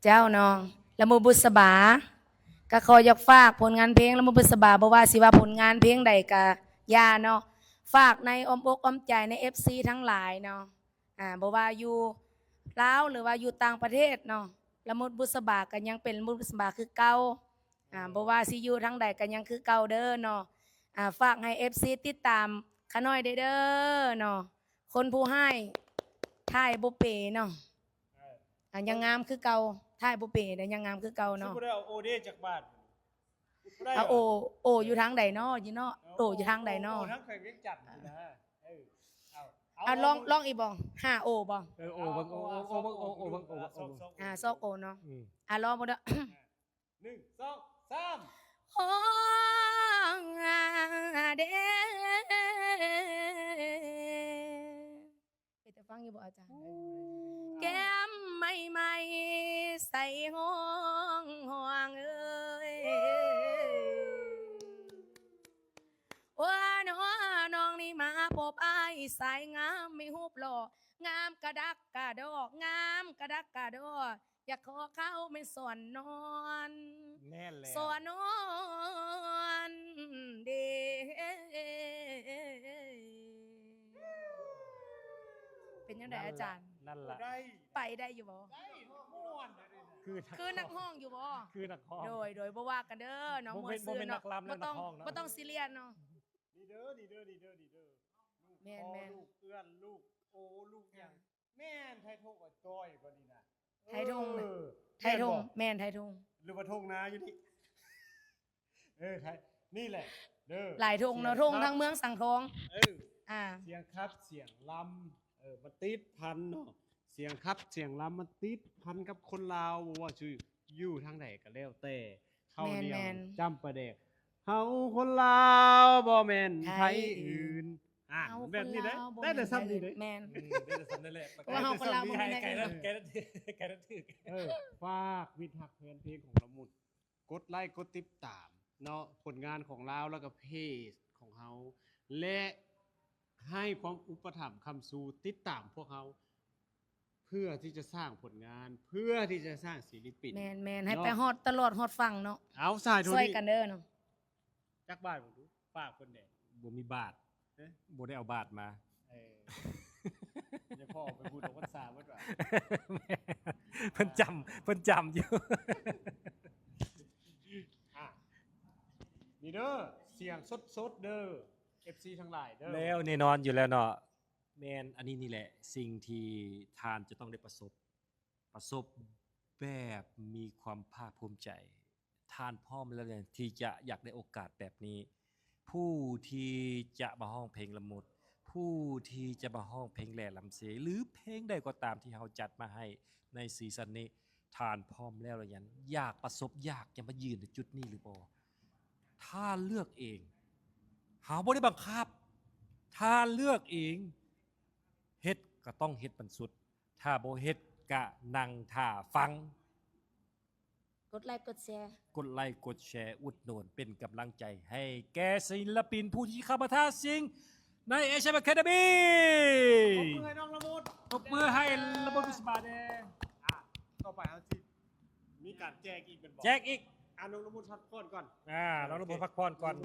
เจ้าน้องละมุบุษบาก็ขออยากฝากผลงานเพลงละมุบุษบาบ่ว่าสิว่าผลงานเพลงใดก็ย่าเนาะฝากในอ้อมอกอ้อมใจใน FC ทั้งหลายเนาะบ่ว่าอยู่ลาวหรือว่าอยู่ต่างประเทศเนาะละมุบุษบาก็ยังเป็นละมุบุษบาคือเก่าบ่ว่าสิอยู่ทั้งใดก็ยังคือเก่าเด้อเนาะฝากให้ FC ติดตามขาน้อยเด้อเนาะคนผู้ให้ท่ายบ่เป๋เนาะยังงามคือเก่าท่ายบ่เป๋แต่ยังงามคือเก่าเนาะบ่ได้เอาโอเดจากบ้านเอาโออยู่ทางใดเนาะอยู่เนาะโออยู่ทางใดเนาะโอทั้งแข่งเวียงจันทน์นะลองอีกบ่5โอบ่โอบังโอบังโอบังโอซอกโอเนาะลองบ่เด้อ1 2 3โอ้เด้ไปแต่ฟังอยู่บ่อาจารย์แก้มใหม่ๆใส่ห้องห่วงเอ้ยว่าน้องนี่มาพบอ้ายสายงามไม่หุบหล่องามกระดักกระดอกงามกระดักกระดอกอยากขอเข้าไม่สอนนอนแน่นแล้วสอนนอนเด้เป็นยังไงอาจารย์นั่นล่ะไปได้อยู่บ่คือนักห้องอยู่บ่คือนักห้องโดยบ่ว่ากันเด้อน้องมวยซื้อเนาะบ่ต้องซีเรียสเนาะนี่เด้อแม่ลูกเอื้อนลูกโอลูกอย่างแม่นไทยทงกับจอยกว่านี้นะไทยทงแม่นไทยทงหรือว่าทงนาอยู่นี่ไทยนี่แหละเด้อหลายทงเนาะทงทั้งเมืองสังทองเสียงครับเสียงลำมันติดพันเนาะเสียงครับเสียงลำมันติดพันกับคนลาวว่าชื่ออยู่ทางไหนก็แล้วแต่เข้าเดียวจำประเด็กเฮาคนลาวบ่แม่นไทยอื่นแบบนี้ได้แต่ซ้ำนี่เลยแม่นได้แต่ซ้ำนั่นแหละว่าเฮาคนลาวบ่แม่นไกลแล้วถึกฝากวิถักแฟนเพลงของละมุดกดไลค์กดติดตามเนาะผลงานของเราแล้วก็เพจของเฮาและให้ความอุปถัมภ์คำสู่ติดตามพวกเขาเพื่อที่จะสร้างผลงานเพื่อที่จะสร้างศิลปินแม่นให้ไปฮอดตลอดฮอดฟังเนาะเอาสายช่วยกันเด้อเนาะจักบาทบ่ดูฝากคนแดดบ่มีบาทบ่ได้เอาบาทมาจะพ่อไปพูดของภาษาเมื่อก่อนเพิ่นจำอยู่นี่เด้อเสียงสดเด้อ FC ทั้งหลายเด้อแล้วแน่นอนอยู่แล้วเนาะแม่นอันนี้นี่แหละสิ่งที่ทานจะต้องได้ประสบแบบมีความภาคภูมิใจทานพร้อมแล้วเนี่ยที่จะอยากได้โอกาสแบบนี้ผู้ที่จะมาห้องเพลงละมุดผู้ที่จะมาห้องเพลงแหล่ลำเสหรือเพลงใดก็ตามที่เราจัดมาให้ในซีซั่นนี้ทานพร้อมแล้วหรือยังอยากประสบอยากจะมายืนในจุดนี้หรือบ่ถ้าเลือกเองหาบ่ได้บังคับถ้าเลือกเองเฮ็ดก็ต้องเฮ็ดมันสุดถ้าบ่เฮ็ดก็นั่งท่าฟังกดไลค์กดแชร์กดแชร์อุดหนุนเป็นกำลังใจให้แก่ศิลปินผู้ที่เข้ามาท่าสิงในเอเชียอะคาเดมี่ตบมือให้น้องละมุดตบมือให้ละมุดบิสบาเดต่อไปเอาสิมีการแจกอีกเป็นแจกอีกน้องละมุดพักผ่อนก่อนน้องละมุดพักผ่อนก่อน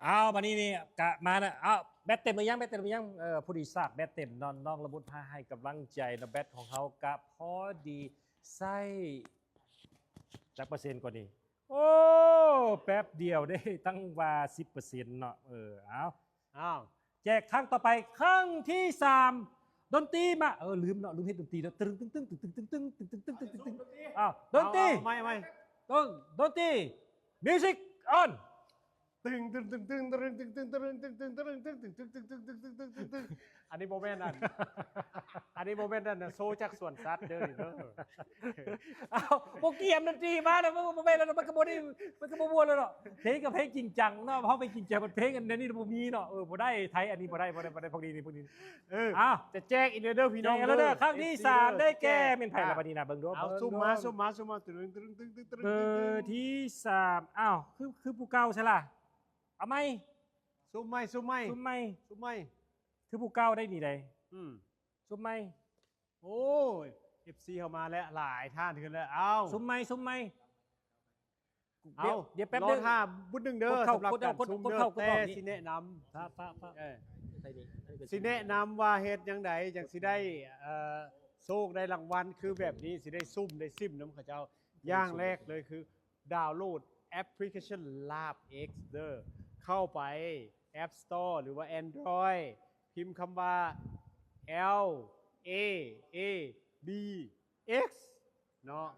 เอามานี่กะมานะเอาแบตเต็มหรือยังผู้ดีทราบแบตเต็มน้องละมุดพาให้กำลังใจนะแบตของเขากะพอดีใส่จักเปอร์เซ็นต์กว่านี้โอ้แป๊บเดียวได้ตั้งว่า 10% เนาะเอาแจกครั้งต่อไปครั้งที่3ดนตรีมาลืมเฮ็ดดนตรีแล้วตึ้งดนตรีไม่ดนตรีมิวสิกออนอันนี้โมเมนต์นั่นโซจากสวนสัตว์เด้อโปรเกียมดนตรีมาแล้วโมเมนต์แล้วมันก็บ่แล้วเนาะเพลงกับเพลงจริงจังเนาะเฮาไปจริงจังเพลงอันนี้บ่มีเนาะบ่ได้ไทยอันนี้บ่ได้พวกนี้จะแจกอีกเด้อพี่น้องแล้วเด้อครั้งที่3ได้แก่แม่นไผล่ะบัดนี้นะเบิ่งดูเอาซุ่มมาตึงเบอร์ที่3อ้าวคือผู้เก่าใช่ล่ะเอาไหมซุ่มไม่คือผู้เก่าได้นี่ได้ซุ่มไหม โอ้ย FC เข้ามาแล้วหลายท่านขึ้นแล้วเอ้า ซุ่มไหม เอา เดี๋ยวแป๊บ รอ นึง ท่าบุญหนึ่งเด้อก ดเข้า สำหรับ กด กา เอา ร กด ซุ่ม กด เด้อ เข้ากด แต่ ออกนี่ สิแนะน ฟ้า ำเออ ใส่นี่อันนี้ก็ สิแนะนำว่าเฮ็ดจังไดจังสิได้โชคได้รางวัลคือแบบนี้สิได้ซุ่มได้ซิมน้ำเขาเจ้าอย่างแรกเลยคือดาวน์โหลดแอปพลิเคชัน Lab X เด้อเข้าไป App Store หรือว่า Android พิมพ์คำว่า L A A B X เนาะ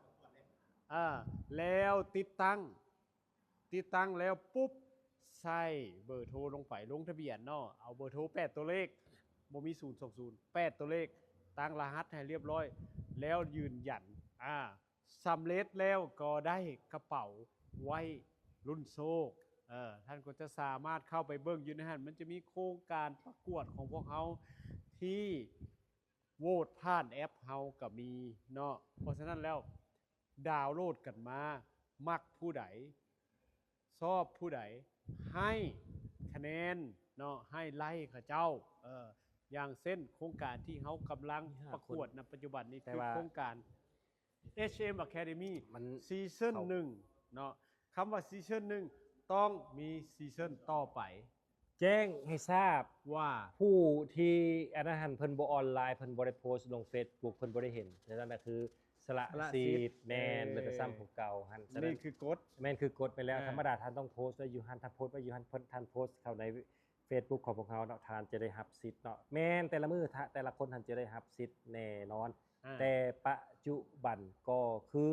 แล้วติดตั้งแล้วปุ๊บใส่เบอร์โทรลงไปลงทะเบียนเนาะเอาเบอร์โทร8ตัวเลขบ่มี020 8ตัวเลขตั้งรหัสให้เรียบร้อยแล้วยืนยันสำเร็จแล้วก็ได้กระเป๋าไว้รุ่นโชคท่านก็จะสามารถเข้าไปเบิ่งอยู่ในหันมันจะมีโครงการประกวดของพวกเขาที่โหวตผ่านแอปเฮาก็มีเนาะเพราะฉะนั้นแล้วดาวน์โหลดกันมามักผู้ใดชอบผู้ใดให้คะแนนเนาะให้ไล่เขาเจ้าอย่างเช่นโครงการที่เขากำลังประกวดในปัจจุบันนี้คือโครงการ HM Academy มัน ซีซั่น1เนาะคำว่าซีซั่น1ต้องมีซีซั่นต่อไป แจ้งให้ทราบ ว่า ผู้ที่อันนั้นเพิ่นบ่ออนไลน์เพิ่นบ่ได้โพสต์ลง Facebook เพิ่นบ่ได้เห็นฉะนั้นน่ะคือสละสิทธิ์แม่นแล้วก็ซ้ำผู้เก่าหั่นฉะนั้ นี่ น คือกฎ แม่นคือกดไปแล้ว เออ ธรรมดาท่านต้องโพสต์ไว้อยู่หันถ้าโพสต์ไว้อยู่หันท่านโพสต์เข้าใน Facebook ของพวกเขาเนาะท่านจะได้รับสิทธิ์เนาะแม่นแต่ละมื้อแต่ละคนท่านจะได้รับสิทธิ์แน่นอน แต่ปัจจุบันก็คือ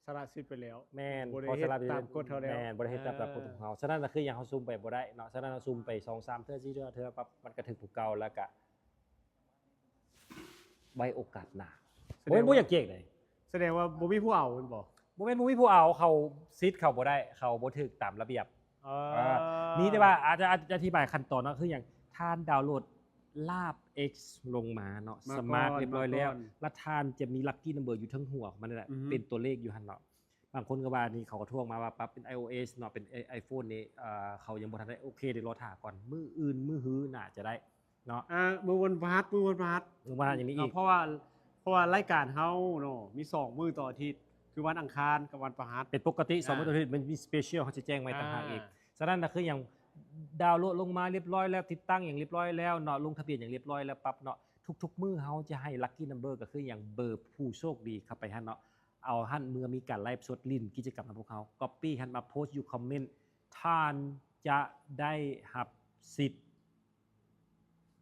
สละสิทธิ์ไปแล้ว แม่น บ่ได้ พอสลับ เฮ็ดตามกฎเขาแล้ว แม่นบ่ได้เฮ็ดตามกฎของเขาฉะนั้นน่ะคืออย่างเฮาซุ่มไปบ่ได้เนาะฉะนั้นเราซุ่มไป2 3เทื่อ4เทื่อปั๊บมันก็ถึงผู้เก่าแล้วก็ไว้โอกาสหน้าบ่แม่นบ่อยากเก่งเลย แสดงว่าบ่มีผู้เอาเป็นบ่ บ่แม่นบ่มีผู้เอาเขาสิทธิ์เขาบ่ได้เขาบ่ถูกตามระเบียบ มีแต่ว่าอาจจะอธิบายขั้นตอนเนาะคืออย่างท่านดาวน์โหลดลาบ X ลงมาเนาะสมาร์ทเรียบร้อยแล้วแล้วท่านจะมีลัคกี้นัมเบอร์อยู่ทั้งหัวของมันนั่นแหละเป็นตัวเลขอยู่หั่นเนาะบางคนก็ว่านี่เขาก็ทวงมาว่าปั๊บเป็น iOS เนาะเป็น iPhone นี่เขายังบ่ทันได้โอเคเดี๋ยวรอท่าก่อนมื้ออื่นมื้อฮื้อน่าจะได้เนาะ มือวันพฤหัส ว่าอย่างนี้อีก เพราะว่ารายการเฮาเนาะมี2มื้อต่ออาทิตย์คือวันอังคารกับวันพฤหัส เป็นปกติ2มื้อต่ออาทิตย์มันมีสเปเชียลเขาจะแจ้งไว้ต่างหากอีก ฉะนั้นนะคืออย่างดาวน์โหลดลงมาเรียบร้อยแล้วติดตั้งอย่างเรียบร้อยแล้วเนาะลงทะเบียนอย่างเรียบร้อยแล้วปั๊บเนาะทุกๆมื้อเขาจะให้ลัคกี้นัมเบอร์ก็คืออย่างเบอร์ผู้โชคดีเข้าไปหั่นเนาะเอาหั่นเมื่อมีการไลฟ์สดลิ้นกิจกรรมของพวกเขาก๊อปปี้หั่นมาโพสต์อยู่คอมเมนต์ท่านจะได้รับสิทธิ์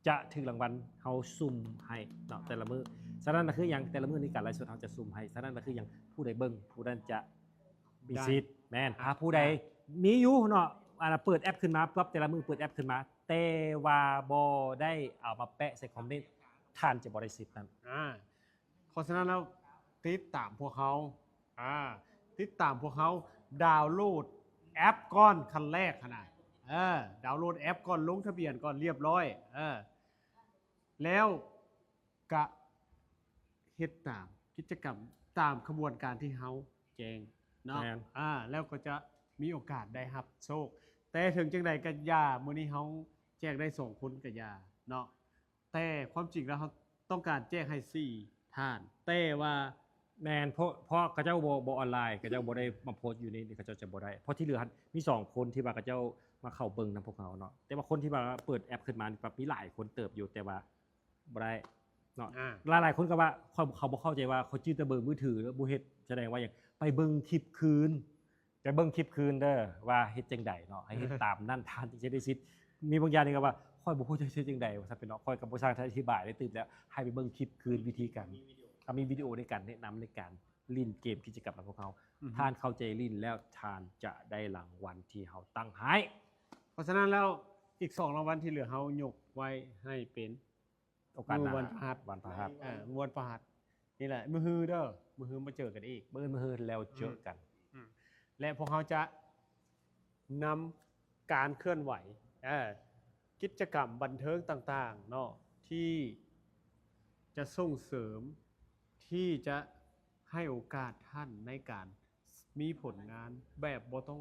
จะถึงรางวัลเขาซุ่มให้เนาะแต่ละมื้อฉะนั้นนะคืออย่างแต่ละมื้อในการไลฟ์สดเขาจะซุ่มให้ฉะนั้นนะคืออย่างผู้ใดเบิ่งผู้นั้นจะมีสิทธิ์แม่นผู้ใดมีอยู่เนาะเปิดแอปขึ้นมาปั๊บแต่ละมือเปิดแอปขึ้นมาแต่ว่าบ่ได้เอามาแปะใส่คอมเมนต์ท่านจะบ่ได้สิทธิ์นั้น เพราะฉะนั้นแล้วติดตามพวกเขาติดตามพวกเขาดาวน์โหลดแอปก่อนขั้นแรกขนาดดาวน์โหลดแอปก่อนลงทะเบียนก่อนเรียบร้อยแล้วกะเฮ็ดตามกิจกรรมตามขบวนการที่เฮาแจ้งเนาะแล้วก็จะมีโอกาสได้รับโชคแต่ถึงจังใดก็อย่ามื้อนี้เฮาแจ้งได้2คนก็อย่าเนาะแต่ความจริงแล้วเฮาต้องการแจ้งให้4ท่านแต่ว่า แมนเพราะเขาเจ้าบ่ออนไลน์เขาเจ้าบ่ได้มาโพสต์อยู่นี่เขาเจ้าจะบ่ได้เพราะที่เหลือมี2คนที่ว่าเขาเจ้ามาเข้าเบิ่งนำพวกเขาเนาะแต่ว่าคนที่ว่าเปิดแอปขึ้นมานี่มีหลายคนเติบอยู่แต่ว่าบ่ได้เนาะหลายคนก็ว่าเขาบ่เข้าใจว่าเขาจื้อแต่เบิ่งมือถือแล้วบ่เฮ็ดแสดงว่าหยังไปเบิ่งคลิปคืนไปเบิ่งคลิปคืนเด้อว่าเฮ็ดจังไดเนาะให้เฮ็ดตามนั่นทานที่จะได้สิทธิ์มีบางอย่างนี่ก็ว่าค่อยบ่ฮู้จะเฮ็ดจังไดว่าซั่นเป็นเนาะค่อยก็บ่สร้างอธิบายได้ตื่นแล้วให้ไปเบิ่งคลิปคืนวิธีการมีวิดีโอในการแนะนำในการลิ้นเกมกิจกรรมของพวกเขาท่านเข้าใจลิ้นแล้วท่านจะได้รางวัลที่เขาตั้งให้ เพราะฉะนั้นแล้วอีก2รางวัลที่เหลือเฮายกไว้ให้เป็น โอกาสหน้า วันพฤหัส วันพฤหัส วันพฤหัสนี่แหละมื้อฮือเด้อมื้อฮือมาเจอกันอีก มื้อแล้วเจอกัน และพวกเขาจะนำการเคลื่อนไหวกิจกรรมบันเทิงต่างๆเนาะที่จะส่งเสริมที่จะให้โอกาสท่านในการมีผลงานแบบบ่ต้อง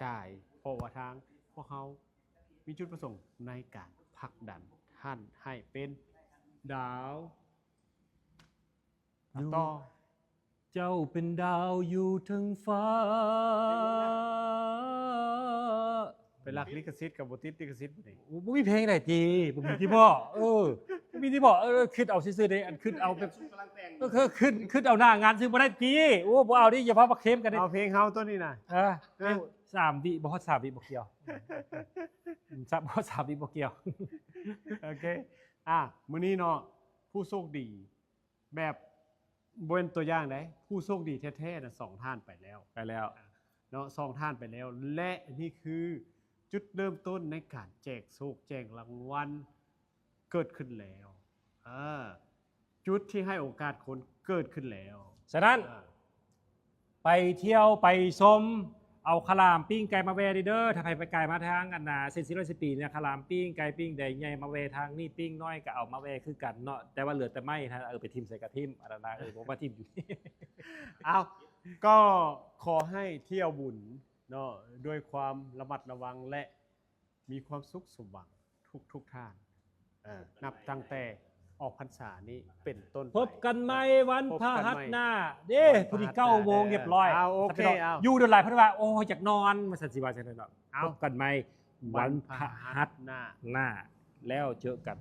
จ่ายเพราะว่าทางพวกเขามีจุดประสงค์ในการผลักดันท่านให้เป็นดาว ต่อ เจ้าเป็นดาวอยู่ทั้งฟ้า ไปรักลิขสิทธิ์กับบ่ติดลิขสิทธิ์บ่นี่ บ่มีเพลงไหนจีบ่มีที่บ่บ่มีที่บ่คิดเอาซื่อๆเด้อันคิดเอาแบบก็คือคิดเอาหน้างานซื้อบ่ได้จีโอ้บ่เอาดิอย่าพามาเค็มกันดิ เอาเพลงเฮาตัวนี้น่ะ 3 วิบ่ฮอด3 วิบ่เกี่ยวบ่ฮอด3 วิบ่เกี่ยว โอเคมื้อนี้เนาะผู้โชคดีแบบบ่เป็นตัวอย่างได้ผู้โชคดีแท้ๆน่ะ2ท่านไปแล้ว ไปแล้ว เนาะ2ท่านไปแล้ว และนี่คือจุดเริ่มต้นในการแจกโชคแจกรางวัลเกิดขึ้นแล้วจุดที่ให้โอกาสคนเกิดขึ้นแล้ว ฉะนั้น อ่า ไปเที่ยวไปชมเอาขาวหลามปิ้งไก่มาแวร์เด้อถ้าใครไปไก่มาทางอันน่ะเส้น410ปีเนี่ยขาวหลามปิ้งไก่ปิ้งใดใหญ่มาแวร์ทางนี่ปิ้งน้อยก็เอามาแวร์คือกันเนาะแต่ว่าเหลือแต่ไม้นะไปทิมใส่กระทิมอันนั้นนะผมว่าทิมอยู่นี่ เอาก็ขอให้เที่ยวบุญเนาะด้วยความระมัดระวังและมีความสุขสมหวังทุกท่านนับตั้งแต่ออกพรรษานี้เป็นต้นไป พบกันไหมวันพฤหัสหน้าเด้ วันพฤหัส พอดี9 โมงเรียบร้อย เอาโอเค ถ้าไปนน เอา อยู่เดินหลายเพราะว่าโอ้ยอยากนอนมาสันสิวาใช่ไหมเนาะ เอา พบกันไหมวันพฤหัส หน้า หน้าแล้วเจอกัน